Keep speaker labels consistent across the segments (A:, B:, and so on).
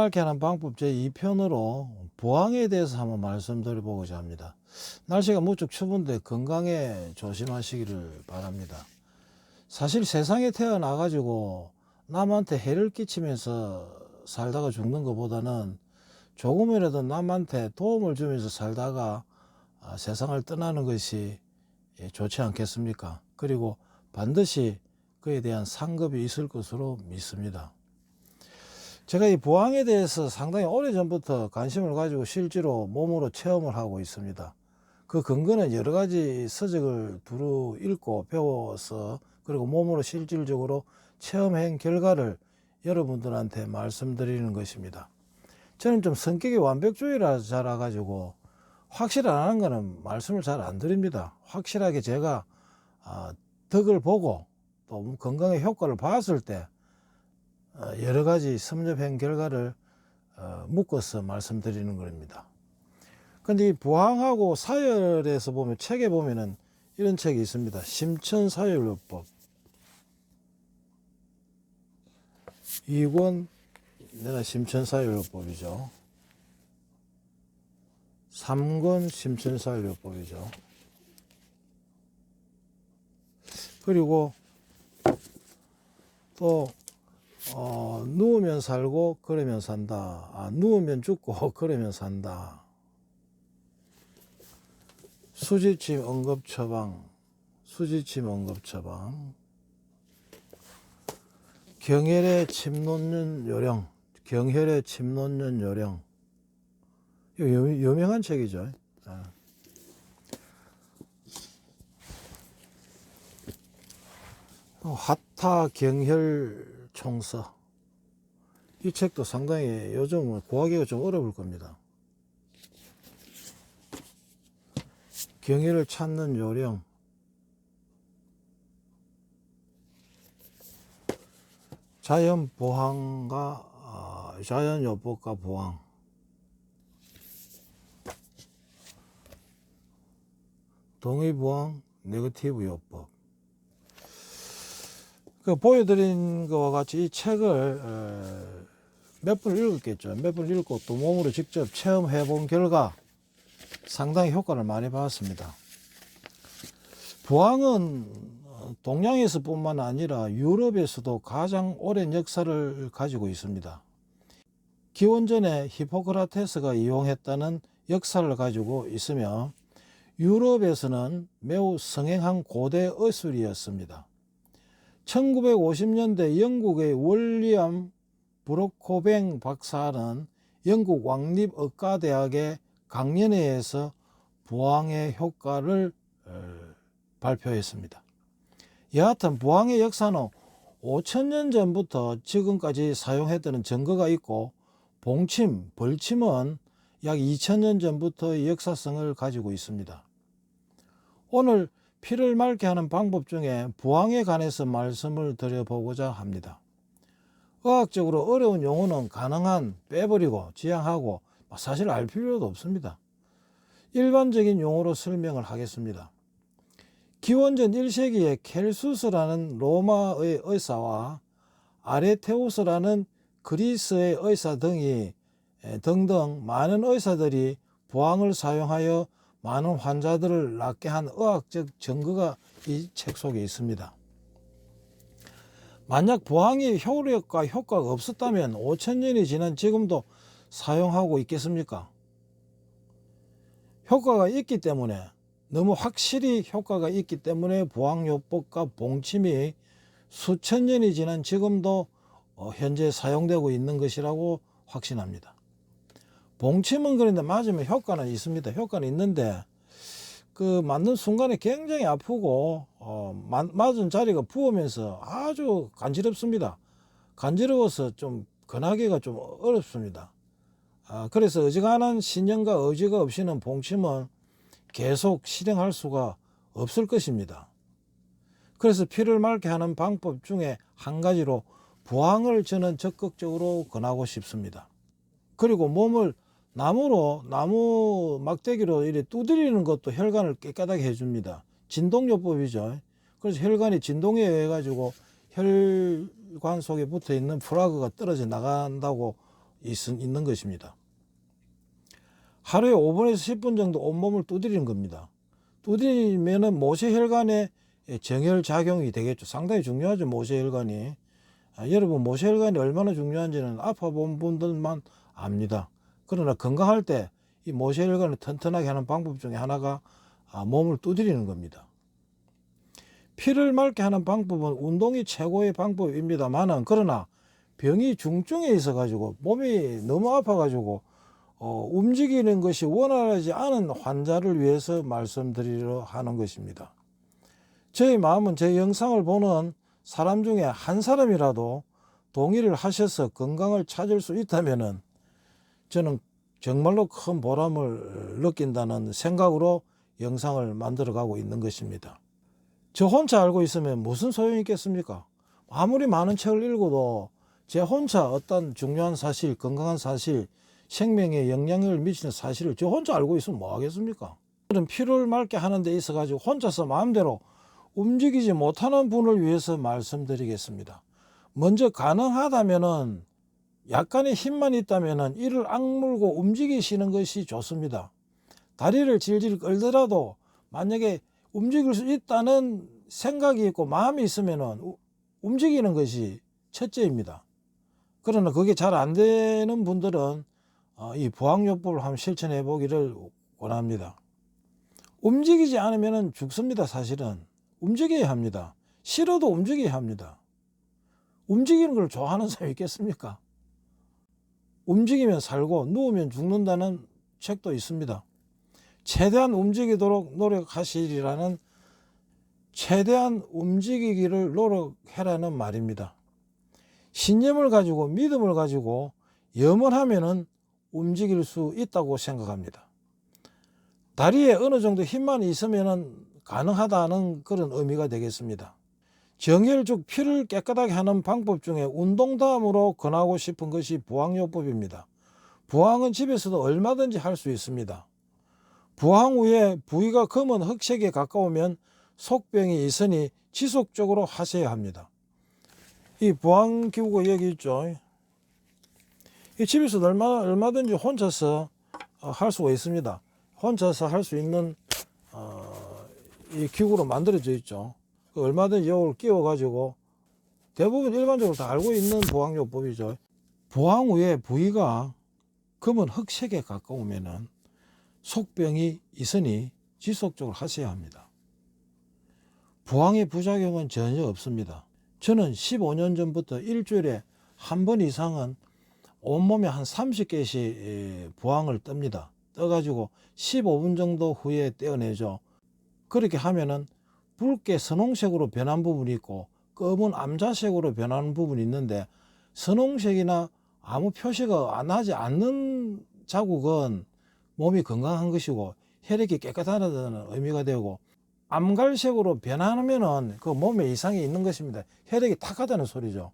A: 맑게 하는 방법 제2편으로 부항에 대해서 한번 말씀드려보고자 합니다. 날씨가 무척 추운데 건강에 조심하시기를 바랍니다. 사실 세상에 태어나 가지고 남한테 해를 끼치면서 살다가 죽는 것보다는 조금이라도 남한테 도움을 주면서 살다가 세상을 떠나는 것이 좋지 않겠습니까? 그리고 반드시 그에 대한 상급이 있을 것으로 믿습니다. 제가 이 부항에 대해서 상당히 오래전부터 관심을 가지고 실제로 몸으로 체험을 하고 있습니다. 그 근거는 여러 가지 서적을 두루 읽고 배워서 그리고 몸으로 실질적으로 체험한 결과를 여러분들한테 말씀드리는 것입니다. 저는 좀 성격이 완벽주의라 가지고 확실 안 하는 거는 말씀을 잘 안 드립니다. 확실하게 제가 덕을 보고 또 건강의 효과를 봤을 때 여러 가지 섭렵한 결과를 묶어서 말씀드리는 겁니다. 근데 이 부항하고 사열에서 보면 책에 보면은 이런 책이 있습니다. 심천사열요법 2권 내가 심천사열요법이죠. 3권 심천사열요법이죠. 그리고 또 누우면 살고 걸으면 산다. 누우면 죽고 걸으면 산다. 수지침 응급처방, 수지침 응급처방. 경혈의 침 놓는 요령, 경혈의 침 놓는 요령. 이거 유명한 책이죠. 화타 경혈 총서. 이 책도 상당히 요즘 구하기가 좀 어려울 겁니다. 경혈을 찾는 요령. 자연 보항과 자연요법과 보항. 동의보항 네거티브 요법. 그 보여드린 것과 같이 이 책을 몇 번 읽었겠죠. 몇 번 읽고 또 몸으로 직접 체험해 본 결과 상당히 효과를 많이 받았습니다. 부항은 동양에서 뿐만 아니라 유럽에서도 가장 오랜 역사를 가지고 있습니다. 기원전에 히포크라테스가 이용했다는 역사를 가지고 있으며 유럽에서는 매우 성행한 고대 의술이었습니다. 1950년대 영국의 월리엄 브로코뱅 박사는 영국 왕립의과대학의 강연회에서 부항의 효과를 발표했습니다. 여하튼 부항의 역사는 5,000년 전부터 지금까지 사용했다는 증거가 있고 봉침, 벌침은 약 2,000년 전부터의 역사성을 가지고 있습니다. 오늘 피를 맑게 하는 방법 중에 부항에 관해서 말씀을 드려보고자 합니다. 의학적으로 어려운 용어는 가능한 빼버리고 지양하고 사실 알 필요도 없습니다. 일반적인 용어로 설명을 하겠습니다. 기원전 1세기에 켈수스라는 로마의 의사와 아레테우스라는 그리스의 의사 등등 많은 의사들이 부항을 사용하여 많은 환자들을 낫게 한 의학적 증거가 이 책 속에 있습니다. 만약 부항이 효력과 효과가 없었다면 5,000년이 지난 지금도 사용하고 있겠습니까? 효과가 있기 때문에 너무 확실히 효과가 있기 때문에 부항요법과 봉침이 수천 년이 지난 지금도 현재 사용되고 있는 것이라고 확신합니다. 봉침은 그런데 맞으면 효과는 있습니다. 효과는 있는데 그 맞는 순간에 굉장히 아프고 맞은 자리가 부으면서 아주 간지럽습니다. 간지러워서 좀 권하기가 좀 어렵습니다. 그래서 어지간한 신념과 의지가 없이는 봉침은 계속 실행할 수가 없을 것입니다. 그래서 피를 맑게 하는 방법 중에 한 가지로 부항을 저는 적극적으로 권하고 싶습니다. 그리고 몸을 나무 막대기로 이렇게 두드리는 것도 혈관을 깨끗하게 해줍니다. 진동요법이죠. 그래서 혈관이 진동에 의해 가지고 혈관 속에 붙어 있는 플라그가 떨어져 나간다고 있는 것입니다. 하루에 5분에서 10분 정도 온몸을 두드리는 겁니다. 두드리면은 모세혈관에 정혈 작용이 되겠죠. 상당히 중요하죠, 모세혈관이. 여러분, 모세혈관이 얼마나 중요한지는 아파본 분들만 압니다. 그러나 건강할 때 이 모세혈관을 튼튼하게 하는 방법 중에 하나가 몸을 두드리는 겁니다. 피를 맑게 하는 방법은 운동이 최고의 방법입니다만은, 그러나 병이 중증에 있어 가지고 몸이 너무 아파 가지고 움직이는 것이 원활하지 않은 환자를 위해서 말씀드리려 하는 것입니다. 저희 마음은 제 영상을 보는 사람 중에 한 사람이라도 동의를 하셔서 건강을 찾을 수 있다면은 저는 정말로 큰 보람을 느낀다는 생각으로 영상을 만들어 가고 있는 것입니다. 저 혼자 알고 있으면 무슨 소용이 있겠습니까? 아무리 많은 책을 읽어도 제 혼자 어떤 중요한 사실, 건강한 사실, 생명에 영향력을 미치는 사실을 저 혼자 알고 있으면 뭐 하겠습니까? 그런 피를 맑게 하는 데 있어 가지고 혼자서 마음대로 움직이지 못하는 분을 위해서 말씀드리겠습니다. 먼저 가능하다면은 약간의 힘만 있다면은 이를 악물고 움직이시는 것이 좋습니다. 다리를 질질 끌더라도 만약에 움직일 수 있다는 생각이 있고 마음이 있으면은 움직이는 것이 첫째입니다. 그러나 그게 잘 안 되는 분들은 이 부항요법을 한번 실천해 보기를 원합니다. 움직이지 않으면 죽습니다. 사실은 움직여야 합니다. 싫어도 움직여야 합니다. 움직이는 걸 좋아하는 사람이 있겠습니까? 움직이면 살고 누우면 죽는다는 책도 있습니다. 최대한 움직이도록 노력하시리라는, 최대한 움직이기를 노력해라는 말입니다. 신념을 가지고 믿음을 가지고 염원하면은 움직일 수 있다고 생각합니다. 다리에 어느 정도 힘만 있으면은 가능하다는 그런 의미가 되겠습니다. 정혈 즉 피를 깨끗하게 하는 방법 중에 운동 다음으로 권하고 싶은 것이 부항요법입니다. 부항은 집에서도 얼마든지 할 수 있습니다. 부항 후에 부위가 검은 흑색에 가까우면 속병이 있으니 지속적으로 하셔야 합니다. 이 부항 기구가 여기 있죠. 이 집에서도 얼마든지 혼자서 할 수가 있습니다. 혼자서 할 수 있는 이 기구로 만들어져 있죠. 얼마든지 이걸 끼워 가지고 대부분 일반적으로 다 알고 있는 부항요법이죠. 부항 후에 부위가 검은 흑색에 가까우면은 속병이 있으니 지속적으로 하셔야 합니다. 부항의 부작용은 전혀 없습니다. 저는 15년 전부터 일주일에 한 번 이상은 온몸에 한 30개씩 부항을 뜹니다. 떠가지고 15분 정도 후에 떼어내죠. 그렇게 하면은 붉게 선홍색으로 변한 부분이 있고 검은 암자색으로 변하는 부분이 있는데, 선홍색이나 아무 표시가 나지 않는 자국은 몸이 건강한 것이고 혈액이 깨끗하다는 의미가 되고, 암갈색으로 변하면은 그 몸에 이상이 있는 것입니다. 혈액이 탁하다는 소리죠.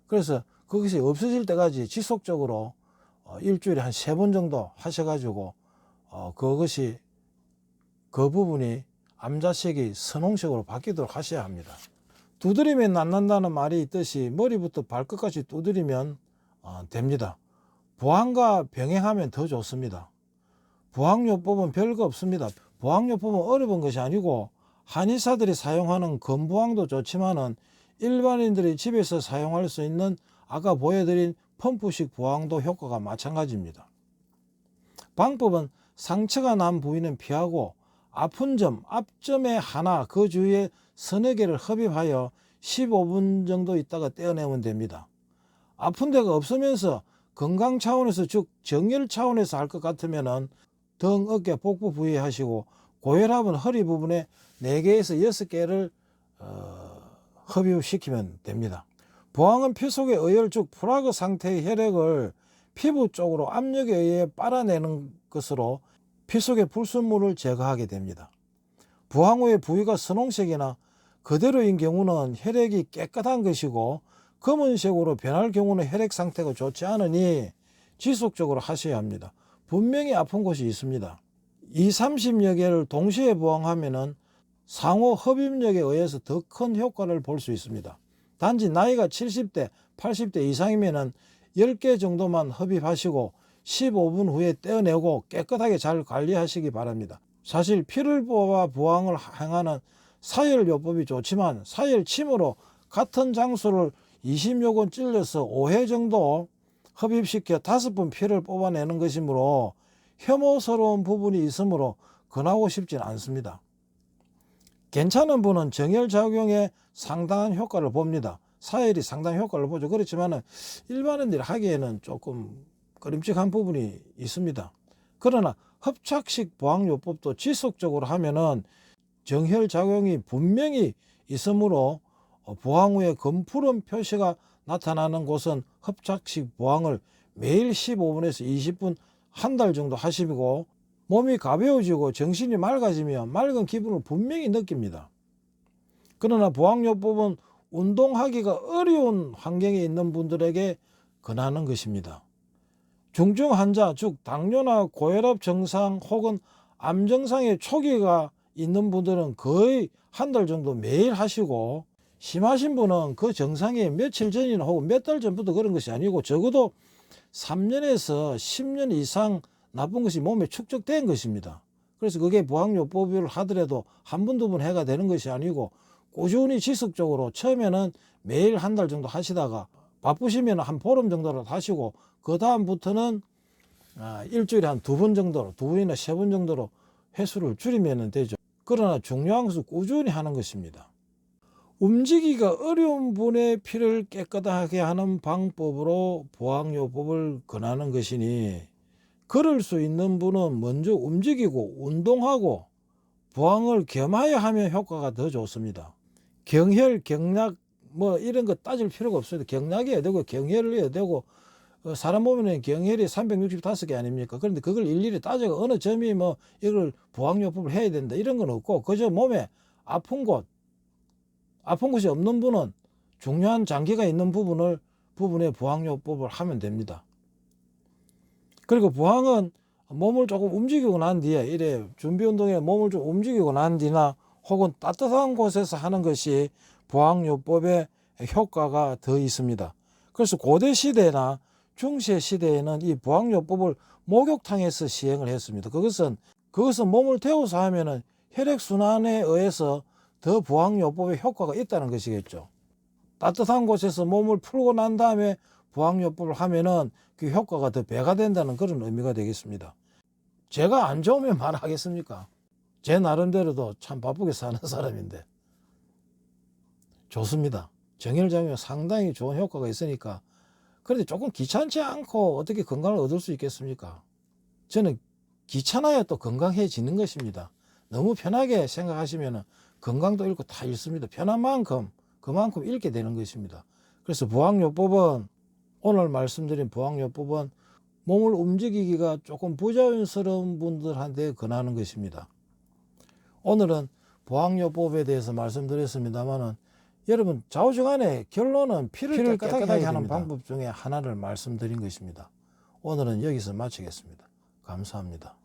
A: 그래서 그것이 없어질 때까지 지속적으로 일주일에 한 3번 정도 하셔가지고 그것이, 그 부분이 암자색이 선홍색으로 바뀌도록 하셔야 합니다. 두드리면 낫는다는 말이 있듯이 머리부터 발끝까지 두드리면 됩니다. 부항과 병행하면 더 좋습니다. 부항요법은 별거 없습니다. 부항요법은 어려운 것이 아니고 한의사들이 사용하는 건부항도 좋지만은 일반인들이 집에서 사용할 수 있는 아까 보여드린 펌프식 부항도 효과가 마찬가지입니다. 방법은 상처가 난 부위는 피하고 아픈 점, 앞점에 하나, 그 주위에 서너 개를 흡입하여 15분 정도 있다가 떼어내면 됩니다. 아픈 데가 없으면서 건강 차원에서, 즉 정혈 차원에서 할 것 같으면은 등, 어깨, 복부 부위에 하시고, 고혈압은 허리 부분에 4개에서 6개를 흡입시키면 됩니다. 부항은 피 속의 어혈, 즉 프라그 상태의 혈액을 피부 쪽으로 압력에 의해 빨아내는 것으로 피 속의 불순물을 제거하게 됩니다. 부항 후에 부위가 선홍색이나 그대로인 경우는 혈액이 깨끗한 것이고, 검은색으로 변할 경우는 혈액 상태가 좋지 않으니 지속적으로 하셔야 합니다. 분명히 아픈 곳이 있습니다. 20-30여 개를 동시에 부항하면은 상호 흡입력에 의해서 더 큰 효과를 볼 수 있습니다. 단지 나이가 70대, 80대 이상이면은 10개 정도만 흡입하시고 15분 후에 떼어내고 깨끗하게 잘 관리하시기 바랍니다. 사실 피를 뽑아 부항을 행하는 사열요법이 좋지만 사열침으로 같은 장소를 20여건 찔러서 5회 정도 흡입시켜 5번 피를 뽑아내는 것이므로 혐오스러운 부분이 있으므로 권하고 싶진 않습니다. 괜찮은 분은 정열작용에 상당한 효과를 봅니다. 사열이 상당히 효과를 보죠. 그렇지만 일반인들이 하기에는 조금 꺼림칙한 부분이 있습니다. 그러나 흡착식 부항요법도 지속적으로 하면은 정혈작용이 분명히 있으므로 부항 후에 검푸른 표시가 나타나는 곳은 흡착식 부항을 매일 15분에서 20분 한 달 정도 하시고 몸이 가벼워지고 정신이 맑아지면 맑은 기분을 분명히 느낍니다. 그러나 부항요법은 운동하기가 어려운 환경에 있는 분들에게 권하는 것입니다. 중증 환자, 즉 당뇨나 고혈압 증상 혹은 암 증상의 초기가 있는 분들은 거의 한 달 정도 매일 하시고, 심하신 분은 그 증상이 며칠 전이나 혹은 몇 달 전부터 그런 것이 아니고 적어도 3년에서 10년 이상 나쁜 것이 몸에 축적된 것입니다. 그래서 그게 부항요법을 하더라도 한 번, 두 번 해가 되는 것이 아니고 꾸준히 지속적으로 처음에는 매일 한 달 정도 하시다가 바쁘시면 한 보름 정도로 하시고 그 다음부터는 일주일에 한 2번 정도로, 2번이나 3번 정도로 횟수를 줄이면 되죠. 그러나 중요한 것은 꾸준히 하는 것입니다. 움직이기가 어려운 분의 피를 깨끗하게 하는 방법으로 부항요법을 권하는 것이니, 그럴 수 있는 분은 먼저 움직이고 운동하고 부항을 겸하여 하면 효과가 더 좋습니다. 경혈, 경락 뭐 이런 거 따질 필요가 없습니다. 경락이어야 되고 경혈을 해야 되고, 사람 몸에는 경혈이 365개 아닙니까? 그런데 그걸 일일이 따져가 어느 점이 뭐 이걸 부항요법을 해야 된다 이런 건 없고, 그저 몸에 아픈 곳이 없는 분은 중요한 장기가 있는 부분에 부항요법을 하면 됩니다. 그리고 부항은 몸을 조금 움직이고 난 뒤에, 이래 준비운동에 몸을 좀 움직이고 난 뒤나 혹은 따뜻한 곳에서 하는 것이 부항요법의 효과가 더 있습니다. 그래서 고대 시대나 중세 시대에는 이 부항요법을 목욕탕에서 시행을 했습니다. 그것은 몸을 데워서 하면은 혈액순환에 의해서 더 부항요법의 효과가 있다는 것이겠죠. 따뜻한 곳에서 몸을 풀고 난 다음에 부항요법을 하면은 그 효과가 더 배가 된다는 그런 의미가 되겠습니다. 제가 안 좋으면 말하겠습니까? 제 나름대로도 참 바쁘게 사는 사람인데 좋습니다. 정혈작용에 상당히 좋은 효과가 있으니까. 그런데 조금 귀찮지 않고 어떻게 건강을 얻을 수 있겠습니까? 저는 귀찮아야 또 건강해지는 것입니다. 너무 편하게 생각하시면 건강도 잃고 다 잃습니다. 편한 만큼 그만큼 잃게 되는 것입니다. 그래서 부항요법은, 오늘 말씀드린 부항요법은 몸을 움직이기가 조금 부자연스러운 분들한테 권하는 것입니다. 오늘은 부항요법에 대해서 말씀드렸습니다만은, 여러분 좌우지간에 결론은 피를 깨끗하게 하는 방법 중에 하나를 말씀드린 것입니다. 오늘은 여기서 마치겠습니다. 감사합니다.